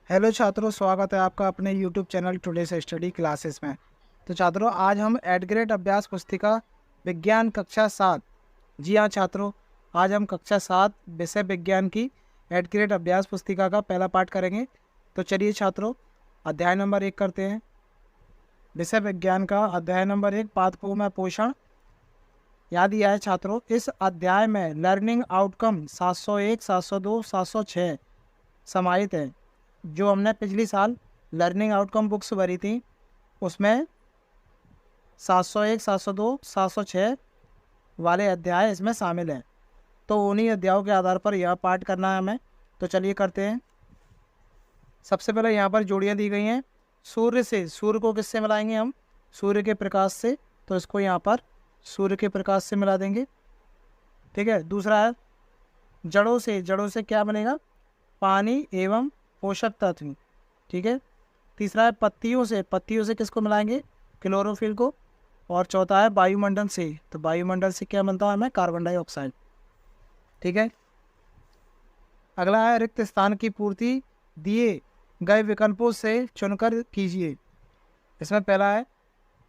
Hello छात्रों, स्वागत है आपका अपने यूट्यूब चैनल टुडे से स्टडी क्लासेस में। तो छात्रों, आज हम एड ग्रेड अभ्यास पुस्तिका विज्ञान कक्षा 7। जी हाँ छात्रों, आज हम कक्षा 7 विषय विज्ञान की एड ग्रेड अभ्यास पुस्तिका का पहला पाठ करेंगे। तो चलिए छात्रों, अध्याय नंबर 1 करते हैं। विषय विज्ञान का अध्याय नंबर 1, पादपों में पोषण। याद दिया है छात्रों, इस अध्याय में लर्निंग आउटकम 701, 702, 706 समाहित है। जो हमने पिछली साल लर्निंग आउटकम बुक्स भरी थी, उसमें 701, 702, 706 वाले अध्याय इसमें शामिल हैं। तो उन्हीं अध्यायों के आधार पर यह पाठ करना है हमें। तो चलिए करते हैं। सबसे पहले यहाँ पर जोड़ियाँ दी गई हैं। सूर्य से, सूर्य को किससे मिलाएंगे हम? सूर्य के प्रकाश से। तो इसको यहाँ पर सूर्य के प्रकाश से मिला देंगे। ठीक है। दूसरा है जड़ों से, जड़ों से क्या बनेगा? पानी एवं पोषक तत्व। ठीक है। तीसरा है पत्तियों से, पत्तियों से किसको मिलाएंगे? क्लोरोफिल को। और चौथा है वायुमंडल से, तो वायुमंडल से क्या मिलता है हमें? Carbon dioxide. ठीक है। अगला है रिक्त स्थान की पूर्ति दिए गए विकल्पों से चुनकर कीजिए। इसमें पहला है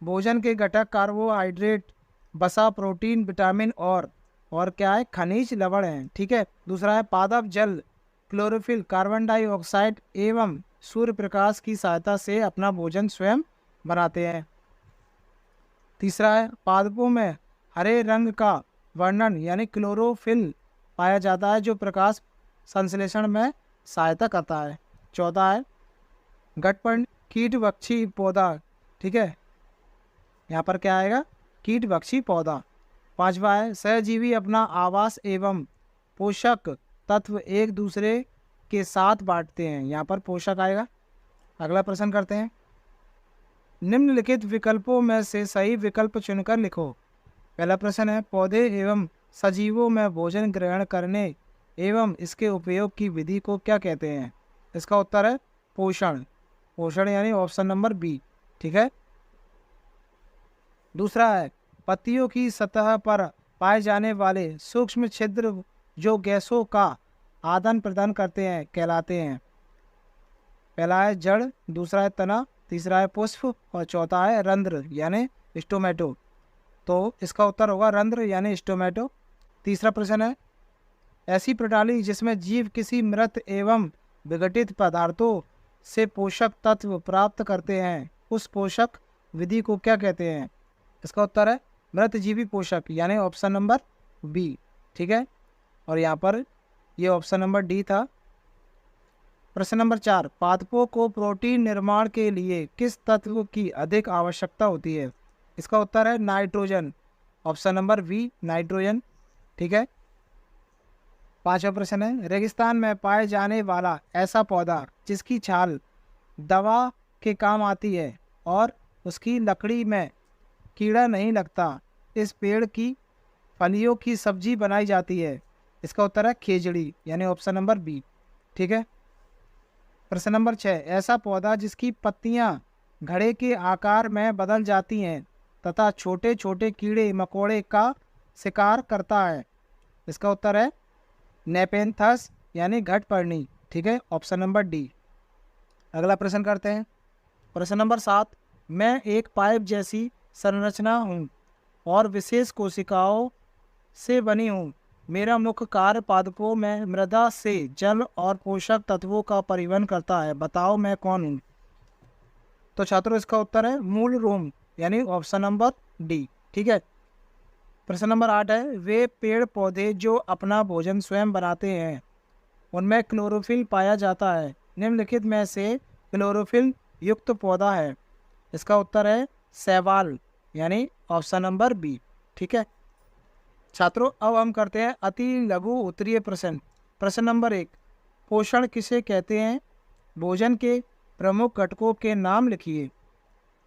भोजन के घटक कार्बोहाइड्रेट, वसा, प्रोटीन, विटामिन और क्या है? खनिज लवण है। ठीक है। दूसरा है पादप जल, क्लोरोफिल, कार्बन डाइऑक्साइड एवं सूर्य प्रकाश की सहायता से अपना भोजन स्वयं बनाते हैं। तीसरा है पादपों में हरे रंग का वर्णन यानी क्लोरोफिल पाया जाता है, जो प्रकाश संश्लेषण में सहायता करता है। चौथा है घटपर्ण कीटभक्षी पौधा। ठीक है। यहाँ पर क्या आएगा? कीटभक्षी पौधा। पांचवा है सहजीवी अपना आवास एवं पोषक तत्व एक दूसरे के साथ बांटते हैं। यहाँ पर पोषक आएगा। अगला प्रश्न करते हैं। निम्नलिखित विकल्पों में से सही विकल्प चुनकर लिखो। पहला प्रश्न है पौधे एवं सजीवों में भोजन ग्रहण करने एवं इसके उपयोग की विधि को क्या कहते हैं? इसका उत्तर है पोषण। पोषण यानी ऑप्शन नंबर बी। ठीक है। दूसरा है पत्तियों की सतह पर पाए जाने वाले सूक्ष्म छिद्र जो गैसों का आदान प्रदान करते हैं कहलाते हैं। पहला है जड़, दूसरा है तना, तीसरा है पुष्प और चौथा है रंध्र यानी स्टोमेटो। तो इसका उत्तर होगा रंध्र यानी स्टोमेटो। तीसरा प्रश्न है ऐसी प्रणाली जिसमें जीव किसी मृत एवं विघटित पदार्थों से पोषक तत्व प्राप्त करते हैं, उस पोषक विधि को क्या कहते हैं? इसका उत्तर है मृतजीवी पोषक यानी ऑप्शन नंबर बी। ठीक है। और यहाँ पर ये ऑप्शन नंबर डी था। प्रश्न नंबर 4, पादपों को प्रोटीन निर्माण के लिए किस तत्व की अधिक आवश्यकता होती है? इसका उत्तर है nitrogen. Option number B, nitrogen. ठीक है। पांचवा प्रश्न है रेगिस्तान में पाए जाने वाला ऐसा पौधा जिसकी छाल दवा के काम आती है और उसकी लकड़ी में कीड़ा नहीं लगता, इस पेड़ की फलियों की सब्जी बनाई जाती है। इसका उत्तर है खेजड़ी यानी ऑप्शन नंबर बी। ठीक है। प्रश्न नंबर 6, ऐसा पौधा जिसकी पत्तियां घड़े के आकार में बदल जाती हैं तथा छोटे छोटे कीड़े मकोड़े का शिकार करता है। इसका उत्तर है नेपेंथस यानी घटपर्णी। ठीक है। Option number D. अगला प्रश्न करते हैं। प्रश्न नंबर 7, मैं एक पाइप जैसी संरचना हूँ और विशेष कोशिकाओं से बनी हूँ। मेरा मुख्य कार्य पादपों में मृदा से जल और पोषक तत्वों का परिवहन करता है। बताओ मैं कौन हूँ? तो छात्रों इसका उत्तर है मूल रोम यानी ऑप्शन नंबर डी। ठीक है। प्रश्न नंबर 8 है वे पेड़ पौधे जो अपना भोजन स्वयं बनाते हैं उनमें क्लोरोफिल पाया जाता है, निम्नलिखित में से क्लोरोफिल युक्त पौधा है? इसका उत्तर है शैवाल यानी ऑप्शन नंबर बी। ठीक है। छात्रों अब हम करते हैं अति लघु उत्तरीय प्रश्न। प्रश्न नंबर 1, पोषण किसे कहते हैं? भोजन के प्रमुख घटकों के नाम लिखिए।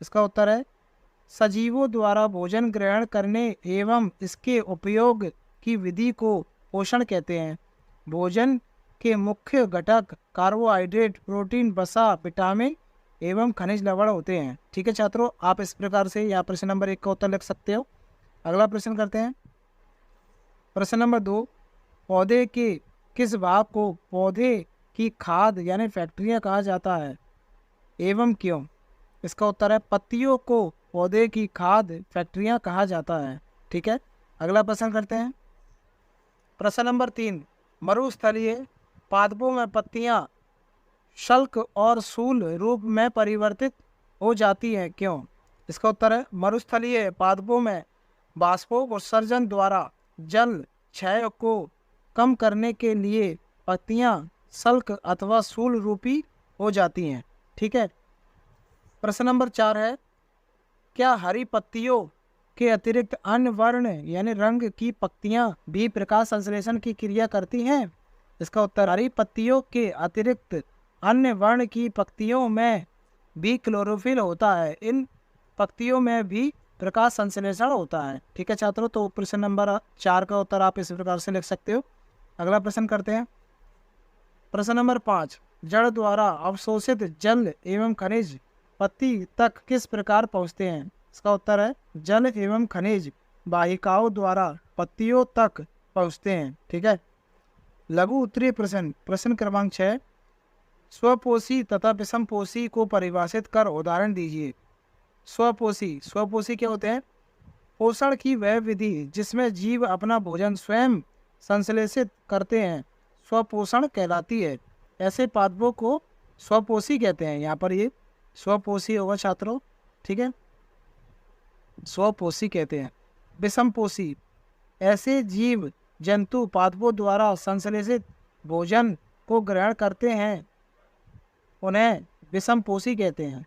इसका उत्तर है सजीवों द्वारा भोजन ग्रहण करने एवं इसके उपयोग की विधि को पोषण कहते हैं। भोजन के मुख्य घटक कार्बोहाइड्रेट, प्रोटीन, वसा, विटामिन एवं खनिज लवण होते हैं। ठीक है छात्रों, आप इस प्रकार से यहाँ प्रश्न नंबर 1 का उत्तर लिख सकते हो। अगला प्रश्न करते हैं। प्रश्न नंबर 2, पौधे के किस भाग को पौधे की खाद यानी फैक्ट्रियां कहा जाता है एवं क्यों? इसका उत्तर है पत्तियों को पौधे की खाद फैक्ट्रियां कहा जाता है। ठीक है, अगला प्रश्न करते हैं। प्रश्न नंबर 3, मरुस्थलीय पादपों में पत्तियां शल्क और शूल रूप में परिवर्तित हो जाती हैं क्यों? इसका उत्तर है मरुस्थलीय पादपों में बाष्पोत्सर्जन द्वारा जल क्षय को कम करने के लिए पत्तियां शल्क अथवा शूल रूपी हो जाती हैं। ठीक है, प्रश्न नंबर 4 है, क्या हरी पत्तियों के अतिरिक्त अन्य वर्ण यानी रंग की पत्तियां भी प्रकाश संश्लेषण की क्रिया करती हैं? इसका उत्तर हरी पत्तियों के अतिरिक्त अन्य वर्ण की पत्तियों में भी क्लोरोफिल होता है, इन पत्तियों में भी प्रकाश संश्लेषण होता है। ठीक है छात्रों, तो प्रश्न नंबर 4 का उत्तर आप इस प्रकार से लिख सकते हो। अगला प्रश्न करते हैं। प्रश्न नंबर 5, जड़ द्वारा अवशोषित जल एवं खनिज पत्ती तक किस प्रकार पहुँचते हैं? इसका उत्तर है जल एवं खनिज वाहिकाओं द्वारा पत्तियों तक पहुँचते हैं। ठीक है, लघु उत्तरीय प्रश्न, प्रश्न क्रमांक 6, स्वपोषी तथा विषमपोषी को परिभाषित कर उदाहरण दीजिए। स्वपोषी क्या होते हैं? पोषण की वह विधि जिसमें जीव अपना भोजन स्वयं संश्लेषित करते हैं स्वपोषण कहलाती है। ऐसे पादपों को स्वपोषी कहते हैं। यहाँ पर ये स्वपोषी होगा छात्रों। ठीक है, स्वपोषी कहते हैं। विषमपोषी, ऐसे जीव जंतु पादपों द्वारा संश्लेषित भोजन को ग्रहण करते हैं उन्हें विषमपोषी कहते हैं।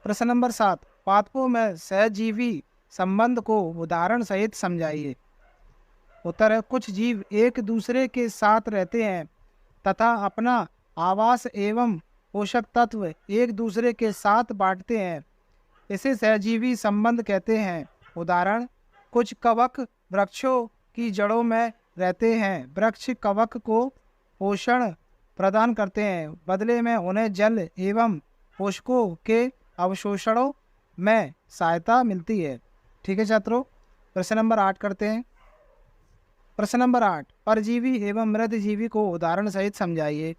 प्रश्न नंबर 7, पादपों में सहजीवी संबंध को उदाहरण सहित समझाइए। उत्तर है कुछ जीव एक दूसरे के साथ रहते हैं तथा अपना आवास एवं पोषक तत्व एक दूसरे के साथ बांटते हैं, इसे सहजीवी संबंध कहते हैं। उदाहरण, कुछ कवक वृक्षों की जड़ों में रहते हैं, वृक्ष कवक को पोषण प्रदान करते हैं, बदले में उन्हें जल एवं पोषकों के अवशोषणों में सहायता मिलती है। ठीक है छात्रों, प्रश्न नंबर 8 करते हैं। प्रश्न नंबर 8, परजीवी एवं मृतजीवी को उदाहरण सहित समझाइए।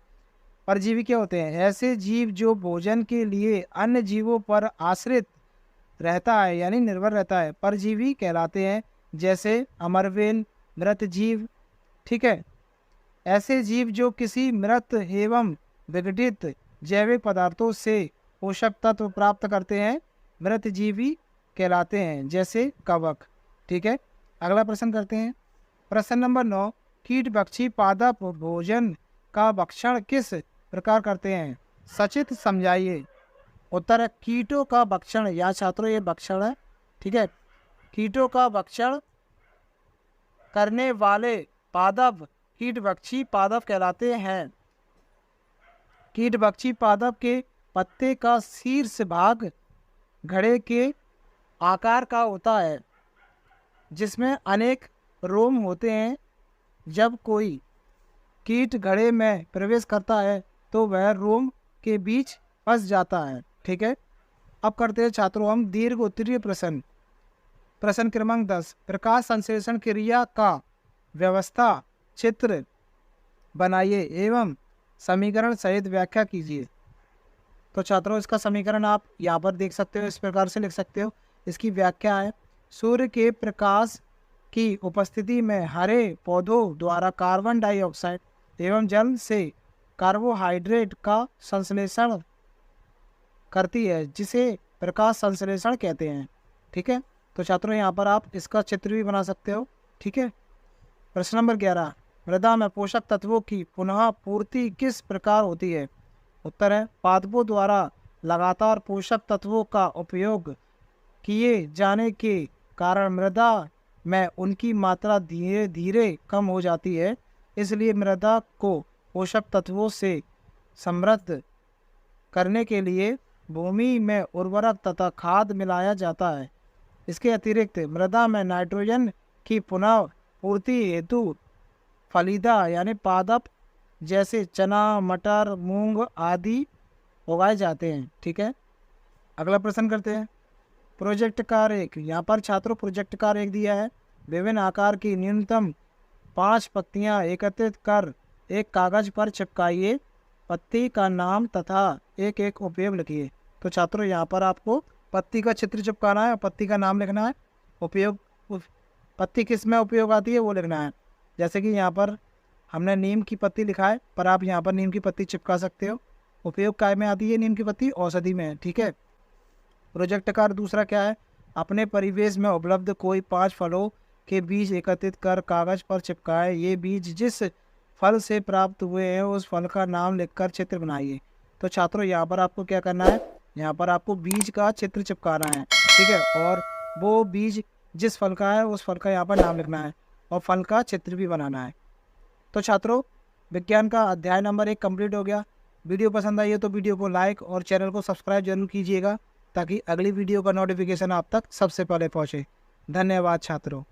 परजीवी क्या होते हैं? ऐसे जीव जो भोजन के लिए अन्य जीवों पर आश्रित रहता है यानी निर्भर रहता है, परजीवी कहलाते हैं, जैसे अमरवेल, मृत जीव। ठीक है, ऐसे जीव जो किसी मृत एवं विघटित जैविक पदार्थों से पोषक तत्व प्राप्त करते हैं मृतजीवी कहलाते हैं, जैसे कवक। ठीक है, अगला प्रश्न करते हैं। प्रश्न नंबर 9, कीट भक्षी पादप भोजन का भक्षण किस प्रकार करते हैं? सचित समझाइए। उत्तर है कीटों का भक्षण, या छात्रों ये भक्षण है। ठीक है, कीटों का भक्षण करने वाले पादप कीटभक्षी पादप कहलाते हैं। कीटभक्षी पादप के पत्ते का शीर्ष भाग घड़े के आकार का होता है, जिसमें अनेक रोम होते हैं। जब कोई कीट घड़े में प्रवेश करता है तो वह रोम के बीच फंस जाता है। ठीक है, अब करते हैं छात्रों हम दीर्घ उत्तरीय प्रश्न। प्रश्न क्रमांक 10, प्रकाश संश्लेषण क्रिया का व्यवस्था चित्र बनाइए एवं समीकरण सहित व्याख्या कीजिए। तो छात्रों इसका समीकरण आप यहाँ पर देख सकते हो, इस प्रकार से लिख सकते हो। इसकी व्याख्या है, सूर्य के प्रकाश की उपस्थिति में हरे पौधों द्वारा कार्बन डाइऑक्साइड एवं जल से कार्बोहाइड्रेट का संश्लेषण करती है, जिसे प्रकाश संश्लेषण कहते हैं। ठीक है, तो छात्रों यहाँ पर आप इसका चित्र भी बना सकते हो। ठीक है, प्रश्न नंबर 11, मृदा में पोषक तत्वों की पुनः पूर्ति किस प्रकार होती है? उत्तर है पादपों द्वारा लगातार पोषक तत्वों का उपयोग किए जाने के कारण मृदा में उनकी मात्रा धीरे धीरे कम हो जाती है, इसलिए मृदा को पोषक तत्वों से समृद्ध करने के लिए भूमि में उर्वरक तथा खाद मिलाया जाता है। इसके अतिरिक्त मृदा में नाइट्रोजन की पुनः पूर्ति हेतु फलीदा यानी पादप जैसे चना, मटर, मूंग आदि उगाए जाते हैं। ठीक है, अगला प्रश्न करते हैं। प्रोजेक्ट कार्य 1, यहाँ पर छात्रों प्रोजेक्ट कार्य 1 दिया है। विभिन्न आकार की न्यूनतम 5 पत्तियाँ एकत्रित कर एक कागज पर चिपकाइए। पत्ती का नाम तथा एक एक उपयोग लिखिए। तो छात्रों यहाँ पर आपको पत्ती का चित्र चिपकाना है, पत्ती का नाम लिखना है, उपयोग पत्ती किस में उपयोग आती है वो लिखना है। जैसे कि यहाँ पर हमने नीम की पत्ती लिखा है, पर आप यहाँ पर नीम की पत्ती चिपका सकते हो। उपयोग काय में आती है नीम की पत्ती? औषधि में। ठीक है। प्रोजेक्ट कार्य दूसरा क्या है? अपने परिवेश में उपलब्ध कोई 5 फलों के बीज एकत्रित कर कागज पर चिपकाए। ये बीज जिस फल से प्राप्त हुए हैं उस फल का नाम लिखकर चित्र बनाइए। तो छात्रों यहाँ पर आपको क्या करना है? यहाँ पर आपको बीज का चित्र चिपकाना है। ठीक है। और वो बीज जिस फल का है उस फल का यहाँ पर नाम लिखना है और फल का चित्र भी बनाना है। तो छात्रों, विज्ञान का अध्याय नंबर 1 कंप्लीट हो गया। वीडियो पसंद आई है तो वीडियो को लाइक और चैनल को सब्सक्राइब जरूर कीजिएगा ताकि अगली वीडियो का नोटिफिकेशन आप तक सबसे पहले पहुँचे। धन्यवाद छात्रों।